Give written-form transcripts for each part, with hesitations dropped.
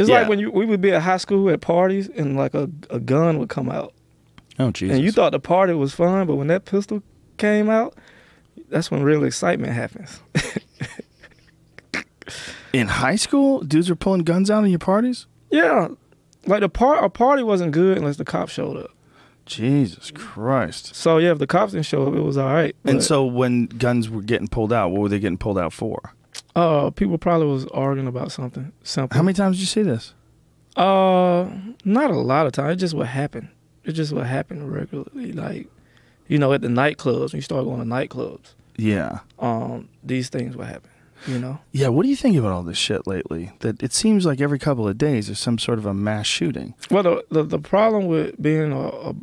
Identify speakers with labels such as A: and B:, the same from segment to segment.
A: It's like when we would be at high school at parties and like a gun would come out.
B: Oh, Jesus.
A: And you thought the party was fun, but when that pistol came out, that's when real excitement happens.
B: In high school, dudes were pulling guns out in your parties?
A: Yeah. Like a party wasn't good unless the cops showed up.
B: Jesus Christ.
A: So, yeah, if the cops didn't show up, it was all right.
B: And so when guns were getting pulled out, what were they getting pulled out for?
A: People probably was arguing about something simple.
B: How many times did you see this?
A: Not a lot of times. It just would happen. It just would happen regularly. Like, you know, at the nightclubs, when you start going to nightclubs.
B: Yeah.
A: These things would happen, you know?
B: Yeah, what do you think about all this shit lately? That it seems like every couple of days there's some sort of a mass shooting.
A: Well, the problem with being a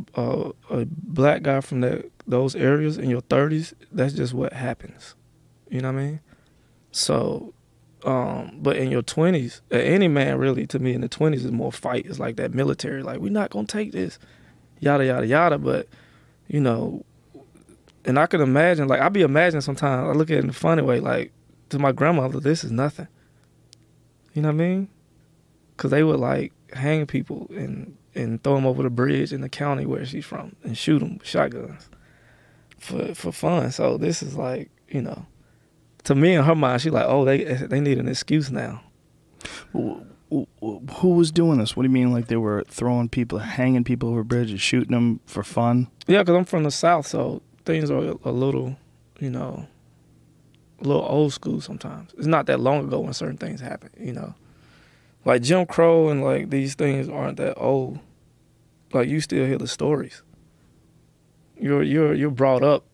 A: black guy from those areas in your 30s, that's just what happens. You know what I mean? So, but in your 20s, any man really, to me, in the 20s is more fight. It's like that military, like, we're not going to take this, yada, yada, yada. But, you know, and I can imagine, like, I be imagining sometimes, I look at it in a funny way, like, to my grandmother, this is nothing. You know what I mean? Because they would, like, hang people and throw them over the bridge in the county where she's from and shoot them with shotguns for fun. So this is like, you know, to me, in her mind, she's like, oh, they need an excuse now.
B: Who was doing this? What do you mean, like they were throwing people, hanging people over bridges, shooting them for fun?
A: Yeah, because I'm from the South, so things are a little, you know, a little old school sometimes. It's not that long ago when certain things happen, you know. Like Jim Crow and like these things aren't that old. Like you still hear the stories. You're brought up,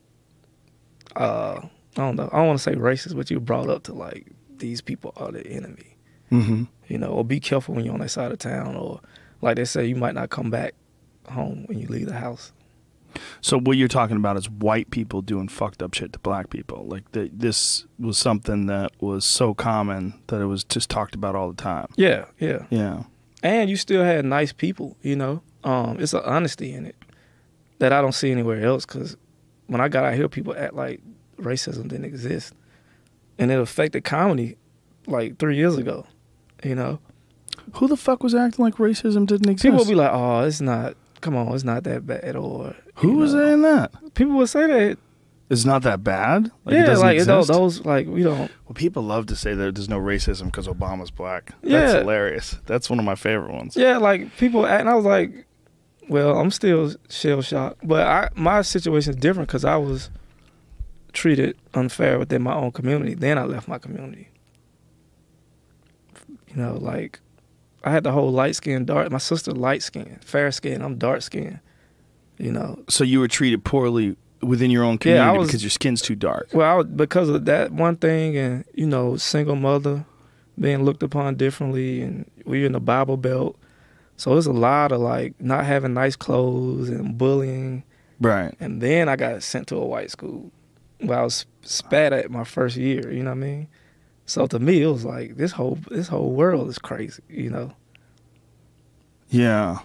A: I don't know, I don't want to say racist, but you're brought up to like these people are the enemy.
B: Mm-hmm.
A: You know, or be careful when you're on that side of town, or like they say, you might not come back home when you leave the house.
B: So what you're talking about is white people doing fucked up shit to black people. Like this was something that was so common that it was just talked about all the time.
A: Yeah. And you still had nice people, you know. It's an honesty in it that I don't see anywhere else, because when I got out here, people act like racism didn't exist. And it affected comedy like 3 years ago, you know.
B: Who the fuck was acting like racism didn't exist?
A: People would be like, oh, it's not, come on, it's not that bad. Or
B: who was saying that?
A: People would say that.
B: It's not that bad?
A: Like, yeah, like those, like, we don't.
B: Well, people love to say that there's no racism because Obama's black.
A: Yeah.
B: That's hilarious. That's one of my favorite ones.
A: Yeah, like people, and I was like, well, I'm still shell-shocked. But my situation is different because I was treated unfair within my own community. Then I left my community. You know, like, I had the whole light-skinned, dark. My sister light-skinned, fair-skinned. I'm dark-skinned, you know.
B: So you were treated poorly within your own community because your skin's too dark.
A: Well, because of that one thing, and, you know, single mother, being looked upon differently, and we're in the Bible Belt. So there's a lot of, like, not having nice clothes and bullying.
B: Right.
A: And then I got sent to a white school where I was spat at my first year, you know what I mean? So to me, it was like, this whole world is crazy, you know?
B: Yeah.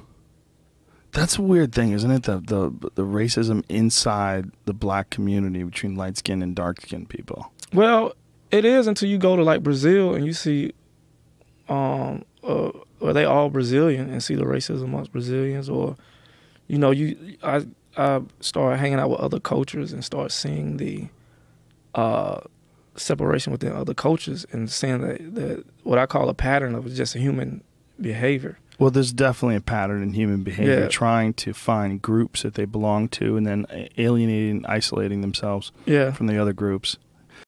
B: That's a weird thing, isn't it? The racism inside the black community between light-skinned and dark-skinned people.
A: Well, it is until you go to, like, Brazil and you see, are they all Brazilian, and see the racism amongst Brazilians, or, you know, I started hanging out with other cultures and start seeing the separation within other cultures, and seeing that what I call a pattern of just a human behavior.
B: Well, there's definitely a pattern in human behavior, trying to find groups that they belong to and then alienating, isolating themselves from the other groups.